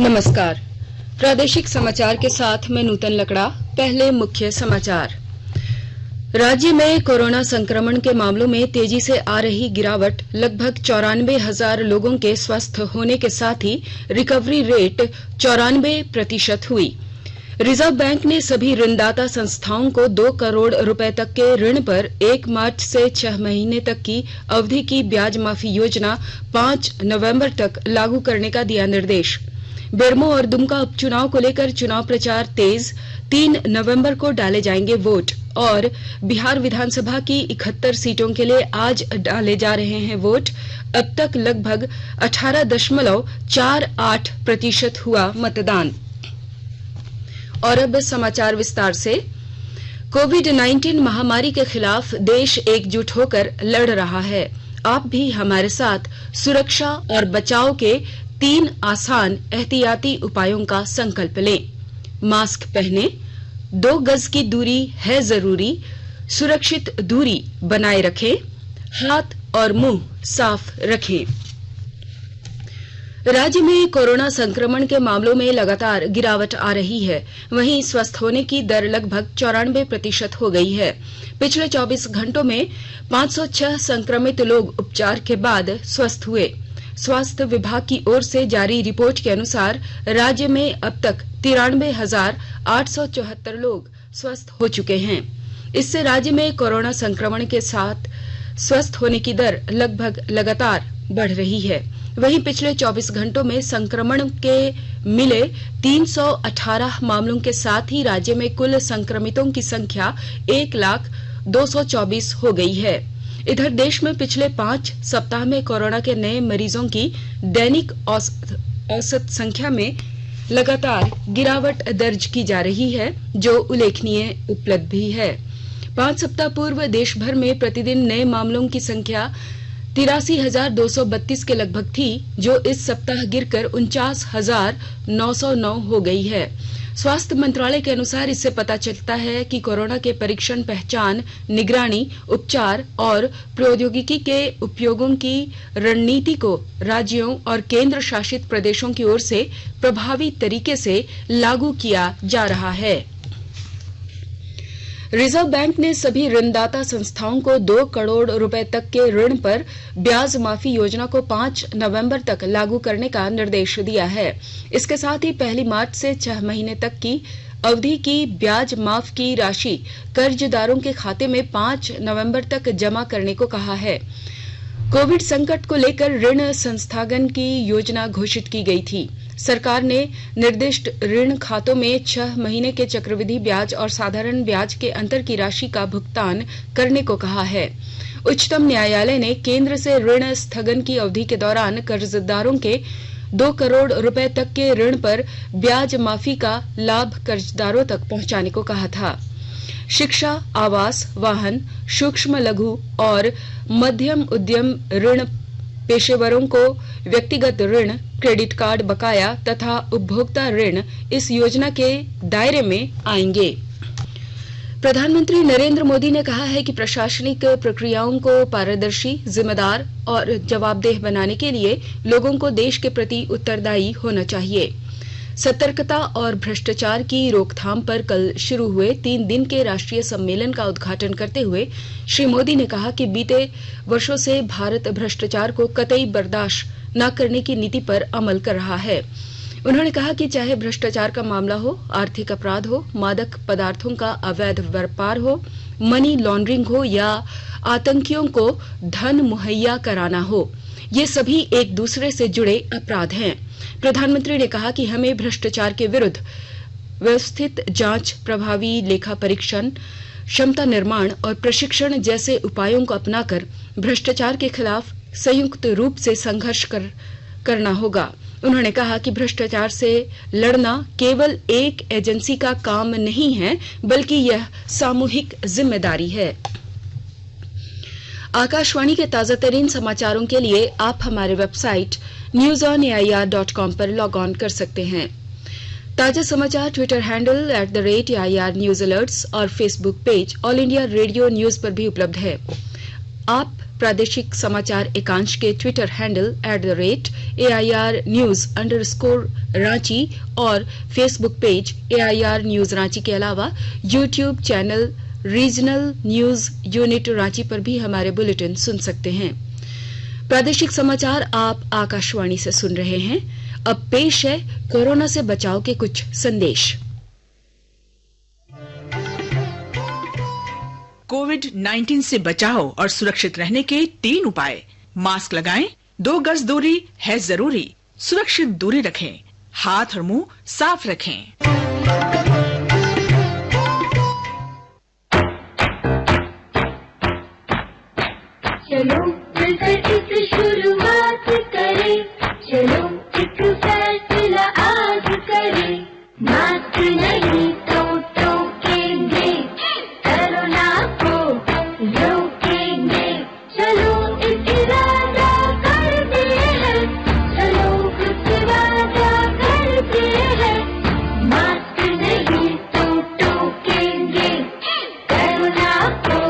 नमस्कार। प्रादेशिक समाचार के साथ मैं नूतन लकड़ा। पहले मुख्य समाचार। राज्य में कोरोना संक्रमण के मामलों में तेजी से आ रही गिरावट, लगभग 94,000 लोगों के स्वस्थ होने के साथ ही रिकवरी रेट 94% हुई। रिजर्व बैंक ने सभी ऋणदाता संस्थाओं को 2 करोड़ रुपए तक के ऋण पर 1 मार्च से 6 महीने तक की अवधि की ब्याज माफी योजना 5 नवंबर तक लागू करने का दिया निर्देश। बेरमो और दुमका उपचुनाव को लेकर चुनाव प्रचार तेज, 3 नवंबर को डाले जाएंगे वोट। और बिहार विधानसभा की 71 सीटों के लिए आज डाले जा रहे हैं वोट। अब तक लगभग 18.48% हुआ मतदान। और अब समाचार विस्तार से। कोविड-19 महामारी के खिलाफ देश एकजुट होकर लड़ रहा है। आप भी हमारे साथ सुरक्षा और बचाव के 3 आसान एहतियाती उपायों का संकल्प लें। मास्क पहने, 2 गज की दूरी है जरूरी, सुरक्षित दूरी बनाए रखें, हाथ और मुंह साफ रखें। राज्य में कोरोना संक्रमण के मामलों में लगातार गिरावट आ रही है। वहीं स्वस्थ होने की दर लगभग 94% हो गई है। पिछले 24 घंटों में 506 संक्रमित लोग उपचार के बाद स्वस्थ हुए। स्वास्थ्य विभाग की ओर से जारी रिपोर्ट के अनुसार राज्य में अब तक 93,874 लोग स्वस्थ हो चुके हैं। इससे राज्य में कोरोना संक्रमण के साथ स्वस्थ होने की दर लगभग लगातार बढ़ रही है। वहीं पिछले 24 घंटों में संक्रमण के मिले 318 मामलों के साथ ही राज्य में कुल संक्रमितों की संख्या 1,02,24 हो गई है। इधर देश में पिछले 5 सप्ताह में कोरोना के नए मरीजों की दैनिक औसत संख्या में लगातार गिरावट दर्ज की जा रही है, जो उल्लेखनीय उपलब्धि है। 5 सप्ताह पूर्व देश भर में प्रतिदिन नए मामलों की संख्या 83,232 के लगभग थी, जो इस सप्ताह गिरकर 49,909 हो गई है। स्वास्थ्य मंत्रालय के अनुसार इससे पता चलता है कि कोरोना के परीक्षण, पहचान, निगरानी, उपचार और प्रौद्योगिकी के उपयोगों की रणनीति को राज्यों और केंद्र शासित प्रदेशों की ओर से प्रभावी तरीके से लागू किया जा रहा है। रिजर्व बैंक ने सभी ऋणदाता संस्थाओं को 2 करोड़ रुपए तक के ऋण पर ब्याज माफी योजना को 5 नवंबर तक लागू करने का निर्देश दिया है। इसके साथ ही 1 मार्च से 6 महीने तक की अवधि की ब्याज माफ की राशि कर्जदारों के खाते में 5 नवंबर तक जमा करने को कहा है। कोविड संकट को लेकर ऋण संस्थागन की योजना घोषित की गई थी। सरकार ने निर्दिष्ट ऋण खातों में 6 महीने के चक्रवृद्धि ब्याज और साधारण ब्याज के अंतर की राशि का भुगतान करने को कहा है। उच्चतम न्यायालय ने केंद्र से ऋण स्थगन की अवधि के दौरान कर्जदारों के 2 करोड़ रुपए तक के ऋण पर ब्याज माफी का लाभ कर्जदारों तक पहुंचाने को कहा था। शिक्षा, आवास, वाहन, सूक्ष्म लघु और मध्यम उद्यम ऋण, पेशेवरों को व्यक्तिगत ऋण, क्रेडिट कार्ड बकाया तथा उपभोक्ता ऋण इस योजना के दायरे में आएंगे। प्रधानमंत्री नरेंद्र मोदी ने कहा है कि प्रशासनिक प्रक्रियाओं को पारदर्शी, जिम्मेदार और जवाबदेह बनाने के लिए लोगों को देश के प्रति उत्तरदायी होना चाहिए। सतर्कता और भ्रष्टाचार की रोकथाम पर कल शुरू हुए 3 दिन के राष्ट्रीय सम्मेलन का उद्घाटन करते हुए श्री मोदी ने कहा कि बीते वर्षों से भारत भ्रष्टाचार को कतई बर्दाश्त न करने की नीति पर अमल कर रहा है। उन्होंने कहा कि चाहे भ्रष्टाचार का मामला हो, आर्थिक अपराध हो, मादक पदार्थों का अवैध व्यापार हो, मनी लॉन्ड्रिंग हो या आतंकियों को धन मुहैया कराना हो, ये सभी एक दूसरे से जुड़े अपराध हैं। प्रधानमंत्री ने कहा कि हमें भ्रष्टाचार के विरुद्ध व्यवस्थित जांच, प्रभावी लेखा परीक्षण, क्षमता निर्माण और प्रशिक्षण जैसे उपायों को अपनाकर भ्रष्टाचार के खिलाफ संयुक्त रूप से संघर्ष करना होगा। उन्होंने कहा कि भ्रष्टाचार से लड़ना केवल एक एजेंसी का काम नहीं है, बल्कि यह सामूहिक जिम्मेदारी है। आकाशवाणी के ताजा तरीन समाचारों के लिए आप हमारे वेबसाइट newsonair.com पर लॉग ऑन कर सकते हैं। ताजा समाचार Twitter handle @AIR news alerts और Facebook page all India radio news पर भी उपलब्ध है। आप प्रादेशिक समाचार एकांश के Twitter handle @AIR News_ Ranchi और Facebook page AIR News Ranchi के अलावा YouTube channel regional news unit Ranchi पर भी हमारे बुलेटिन सुन सकते हैं। प्रादेशिक समाचार आप आकाशवाणी से सुन रहे हैं। अब पेश है कोरोना से बचाव के कुछ संदेश। कोविड-19 से बचाव और सुरक्षित रहने के 3 उपाय। मास्क लगाएं, 2 गज दूरी है जरूरी, सुरक्षित दूरी रखें, हाथ और मुंह साफ रखें। चलो मिलकर इस शुरुआत करें, चलो एक फैसला आज करें, मास्क नहीं तो टोकेंगे, कोरोना को रोकेंगे, चलो एक इरादा करते हैं, चलो कुछ वादा करते हैं, मास्क नहीं तो टोकेंगे, कोरोना को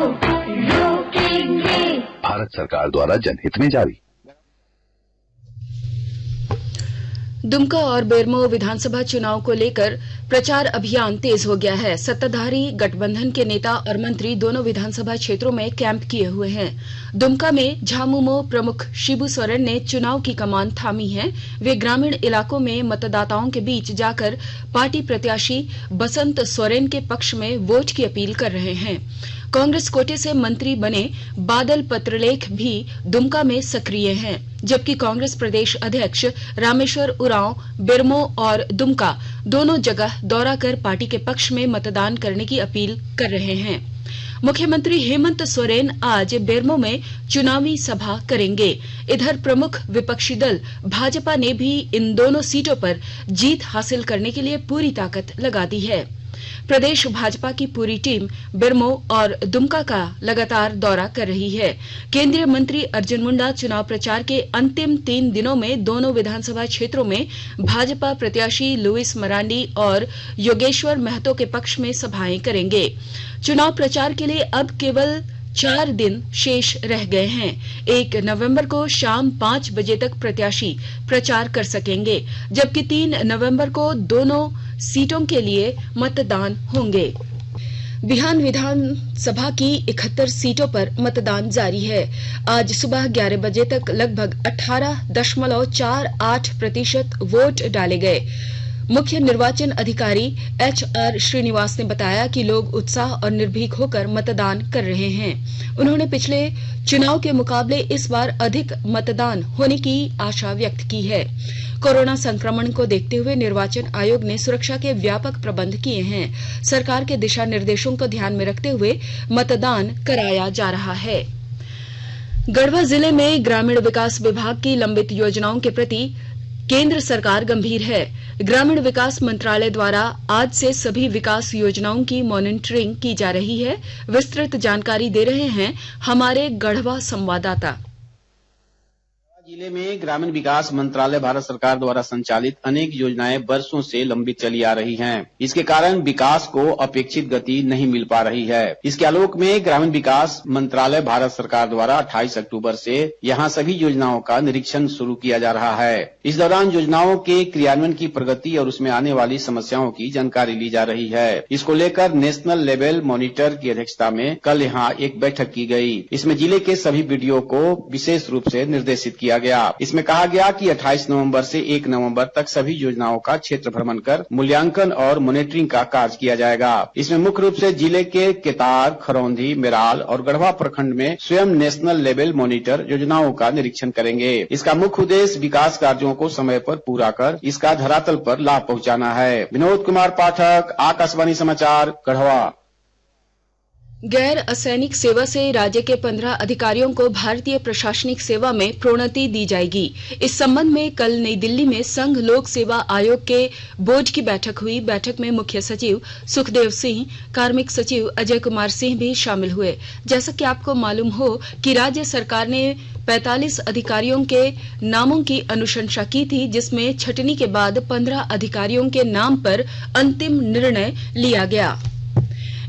रोकेंगे। भारत सरकार द्वारा जनहित में जारी। दुमका और बेरमो विधानसभा चुनाव को लेकर प्रचार अभियान तेज हो गया है। सत्ताधारी गठबंधन के नेता और मंत्री दोनों विधानसभा क्षेत्रों में कैंप किए हुए हैं। दुमका में झामुमो प्रमुख शिबू सोरेन ने चुनाव की कमान थामी है। वे ग्रामीण इलाकों में मतदाताओं के बीच जाकर पार्टी प्रत्याशी बसंत सोरेन के पक्ष में वोट की अपील कर रहे हैं। कांग्रेस कोटे से मंत्री बने बादल पत्रलेख भी दुमका में सक्रिय हैं, जबकि कांग्रेस प्रदेश अध्यक्ष रामेश्वर उरांव बेरमो और दुमका दोनों जगह दौरा कर पार्टी के पक्ष में मतदान करने की अपील कर रहे हैं। मुख्यमंत्री हेमंत सोरेन आज बेरमो में चुनावी सभा करेंगे। इधर प्रमुख विपक्षी दल भाजपा ने भी इन दोनों सीटों पर जीत हासिल करने के लिए पूरी ताकत लगा दी है। प्रदेश भाजपा की पूरी टीम बेरमो और दुमका का लगातार दौरा कर रही है। केंद्रीय मंत्री अर्जुन मुंडा चुनाव प्रचार के अंतिम 3 दिनों में दोनों विधानसभा क्षेत्रों में भाजपा प्रत्याशी लुइस मरांडी और योगेश्वर महतो के पक्ष में सभाएं करेंगे। चुनाव प्रचार के लिए अब केवल 4 दिन शेष रह गए हैं। 1 नवंबर को शाम 5 बजे तक प्रत्याशी प्रचार कर सकेंगे, जबकि 3 नवंबर को दोनों सीटों के लिए मतदान होंगे। बिहार विधानसभा की 71 सीटों पर मतदान जारी है। आज सुबह 11 बजे तक लगभग 18.48% वोट डाले गए। मुख्य निर्वाचन अधिकारी HR श्रीनिवास ने बताया कि लोग उत्साह और निर्भीक होकर मतदान कर रहे हैं। उन्होंने पिछले चुनाव के मुकाबले इस बार अधिक मतदान होने की आशा व्यक्त की है। कोरोना संक्रमण को देखते हुए निर्वाचन आयोग ने सुरक्षा के व्यापक प्रबंध किए हैं। सरकार के दिशा निर्देशों को ध्यान में रखते हुए मतदान कराया जा रहा है। गढ़वा जिले में ग्रामीण विकास विभाग की लंबित योजनाओं के प्रति केंद्र सरकार गंभीर है। ग्रामीण विकास मंत्रालय द्वारा आज से सभी विकास योजनाओं की मॉनिटरिंग की जा रही है। विस्तृत जानकारी दे रहे हैं हमारे गढ़वा संवाददाता। जिले में ग्रामीण विकास मंत्रालय भारत सरकार द्वारा संचालित अनेक योजनाएं वर्षों से लंबित चली आ रही हैं। इसके कारण विकास को अपेक्षित गति नहीं मिल पा रही है। इसके आलोक में ग्रामीण विकास मंत्रालय भारत सरकार द्वारा 28 अक्टूबर से यहां सभी योजनाओं का निरीक्षण शुरू किया जा रहा है। इस दौरान योजनाओं के क्रियान्वयन की प्रगति और उसमें आने वाली समस्याओं की जानकारी ली जा रही है। इसको लेकर नेशनल लेवल मॉनिटर की अध्यक्षता में कल यहाँ एक बैठक की गई। इसमें जिले के सभी बीडीओ को विशेष रूप से निर्देशित किया गया। इसमें कहा गया कि 28 नवंबर से 1 नवंबर तक सभी योजनाओं का क्षेत्र भ्रमण कर मूल्यांकन और मॉनिटरिंग का कार्य किया जाएगा। इसमें मुख्य रूप से जिले के केतार, खरौंधी, मेराल और गढ़वा प्रखंड में स्वयं नेशनल लेवल मॉनिटर योजनाओं का निरीक्षण करेंगे। इसका मुख्य उद्देश्य विकास कार्यों को समय पर पूरा कर इसका धरातल पर लाभ पहुंचाना है। विनोद कुमार पाठक, आकाशवाणी समाचार, गढ़वा। गैर असैनिक सेवा से राज्य के 15 अधिकारियों को भारतीय प्रशासनिक सेवा में प्रोन्नति दी जाएगी। इस संबंध में कल नई दिल्ली में संघ लोक सेवा आयोग के बोर्ड की बैठक हुई। बैठक में मुख्य सचिव सुखदेव सिंह, कार्मिक सचिव अजय कुमार सिंह भी शामिल हुए। जैसा कि आपको मालूम हो कि राज्य सरकार ने 45 अधिकारियों के नामों की अनुशंसा की थी, जिसमें छटनी के बाद 15 अधिकारियों के नाम पर अंतिम निर्णय लिया गया।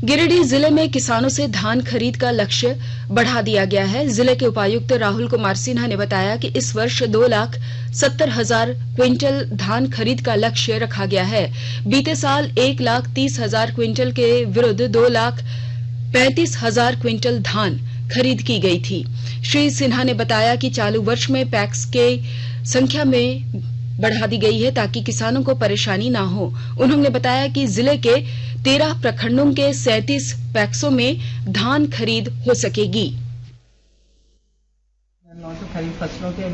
गिरिडीह जिले में किसानों से धान खरीद का लक्ष्य बढ़ा दिया गया है। जिले के उपायुक्त राहुल कुमार सिन्हा ने बताया कि इस वर्ष 2,70,000 क्विंटल धान खरीद का लक्ष्य रखा गया है। बीते साल 1,30,000 क्विंटल के विरुद्ध 2,35,000 क्विंटल धान खरीद की गई थी। श्री सिन्हा ने बताया कि चालू वर्ष में पैक्स के संख्या में बढ़ा दी गई है ताकि किसानों को परेशानी ना हो। उन्होंने बताया कि जिले के 13 प्रखंडों के 37 पैक्सों में धान खरीद हो सकेगी। खरीफ फसलों के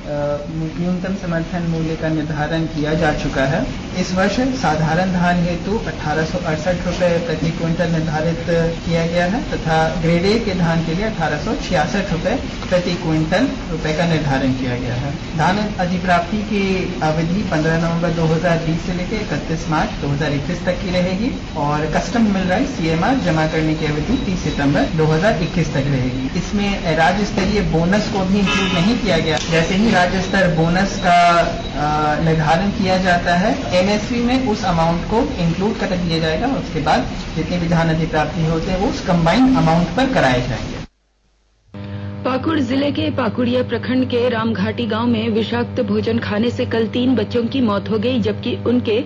न्यूनतम समर्थन मूल्य का निर्धारण किया जा चुका है। इस वर्ष साधारण धान हेतु 1868 रुपए प्रति क्विंटल निर्धारित किया गया है तथा ग्रेड ए के धान के लिए 1866 रुपए प्रति क्विंटल का निर्धारण किया गया है। धान अधिप्राप्ति की अवधि 15 नवंबर 2020 से लेकर 31 मार्च 2021 तक की रहेगी और कस्टम मिल राइस CMR जमा करने की अवधि 30 सितंबर 2021 तक रहेगी। इसमें राज्य स्तरीय बोनस को भी इंक्लूड नहीं किया गया। जैसे ही राज्य स्तर बोनस का निर्धारण किया जाता है, MSP में उस अमाउंट को इंक्लूड कर दिया जाएगा। उसके बाद जितने भी धान अधिप्राप्ति होते हैं वो उस कंबाइंड अमाउंट पर कराए जाएंगे। पाकुड़ जिले के पाकुड़िया प्रखंड के रामघाटी गांव में विषाक्त भोजन खाने से कल 3 बच्चों की मौत हो गई, जबकि उनके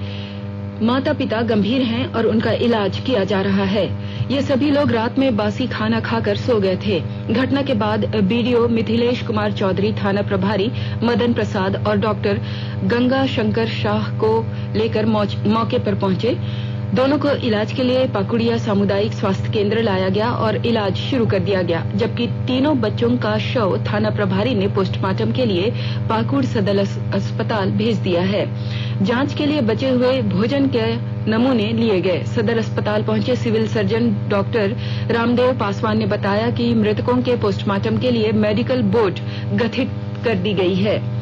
माता पिता गंभीर हैं और उनका इलाज किया जा रहा है। ये सभी लोग रात में बासी खाना खाकर सो गए थे। घटना के बाद BDO मिथिलेश कुमार चौधरी, थाना प्रभारी मदन प्रसाद और डॉक्टर गंगा शंकर शाह को लेकर मौके पर पहुंचे। दोनों को इलाज के लिए पाकुड़िया सामुदायिक स्वास्थ्य केंद्र लाया गया और इलाज शुरू कर दिया गया, जबकि तीनों बच्चों का शव थाना प्रभारी ने पोस्टमार्टम के लिए पाकुड़ सदर अस्पताल भेज दिया है। जांच के लिए बचे हुए भोजन के नमूने लिए गए। सदर अस्पताल पहुंचे civil surgeon doctor Ramdev Paswan ने बताया कि मृतकों के पोस्टमार्टम के लिए मेडिकल बोर्ड गठित कर दी गई है।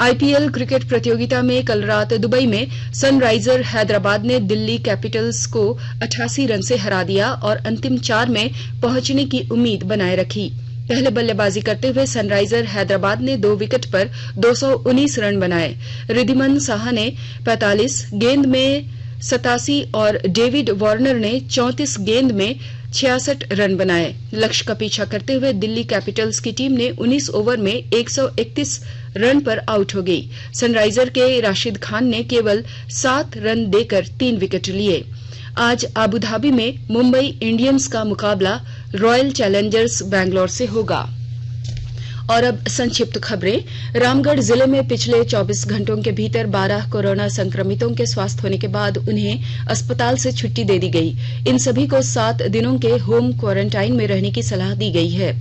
IPL क्रिकेट प्रतियोगिता में कल रात दुबई में सनराइजर हैदराबाद ने दिल्ली कैपिटल्स को 88 रन से हरा दिया और अंतिम 4 में पहुंचने की उम्मीद बनाए रखी। पहले बल्लेबाजी करते हुए सनराइजर हैदराबाद ने 2 विकेट पर 219 रन बनाए। रिद्धिमान साहा ने 45 गेंद में 87 और डेविड वार्नर ने 34 गेंद में 66 रन बनाए। लक्ष्य का पीछा करते हुए दिल्ली कैपिटल्स की टीम ने 19 ओवर में 131 रन पर आउट हो गई। सनराइजर के राशिद खान ने केवल 7 रन देकर 3 विकेट लिए। आज अबुधाबी में मुंबई इंडियंस का मुकाबला रॉयल चैलेंजर्स बैंगलोर से होगा। और अब संक्षिप्त खबरें। रामगढ़ जिले में पिछले 24 घंटों के भीतर 12 कोरोना संक्रमितों के स्वस्थ होने के बाद उन्हें अस्पताल से छुट्टी दे दी गई। इन सभी को 7 दिनों के होम क्वारंटाइन में रहने की सलाह दी गई है।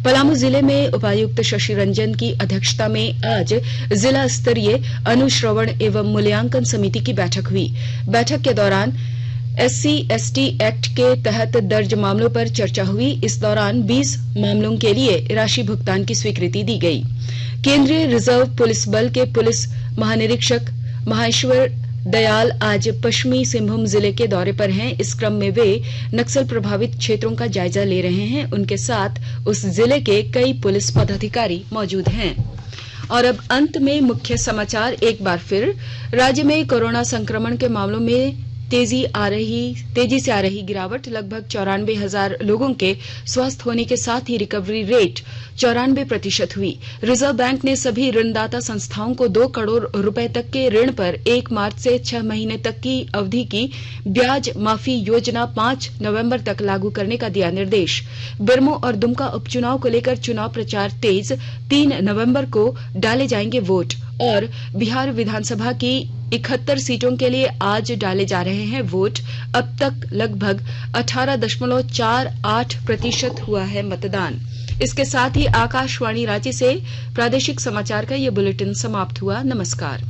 पलामू जिले में उपायुक्त शशि रंजन की अध्यक्षता में आज जिला स्तरीय अनुश्रवण एवं मूल्यांकन समिति की बैठक हुई। बैठक के दौरान SC/ST एक्ट के तहत दर्ज मामलों पर चर्चा हुई। इस दौरान 20 मामलों के लिए राशि भुगतान की स्वीकृति दी गई। केंद्रीय रिजर्व पुलिस बल के पुलिस महानिरीक्षक महेश्वर दयाल आज पश्चिमी सिंहभूम जिले के दौरे पर हैं। इस क्रम में वे नक्सल प्रभावित क्षेत्रों का जायजा ले रहे हैं। उनके साथ उस जिले के कई पुलिस पदाधिकारी मौजूद हैं। और अब अंत में मुख्य समाचार एक बार फिर। राज्य में कोरोना संक्रमण के मामलों में तेजी से आ रही गिरावट। लगभग 94,000 लोगों के स्वस्थ होने के साथ ही रिकवरी रेट 94% हुई। रिजर्व बैंक ने सभी ऋणदाता संस्थाओं को 2 करोड़ रुपए तक के ऋण पर 1 मार्च से 6 महीने तक की अवधि की ब्याज माफी योजना 5 नवंबर तक लागू करने का दिया निर्देश। बेरमो और दुमका उपचुनाव को लेकर चुनाव प्रचार तेज। 3 नवंबर को डाले जाएंगे वोट। और बिहार विधानसभा की 71 सीटों के लिए आज डाले जा रहे हैं वोट। अब तक लगभग 18.48% हुआ है मतदान। इसके साथ ही आकाशवाणी रांची से प्रादेशिक समाचार का ये बुलेटिन समाप्त हुआ। नमस्कार।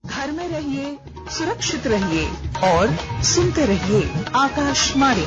घर में रहिए, सुरक्षित रहिए और सुनते रहिए आकाशवाणी।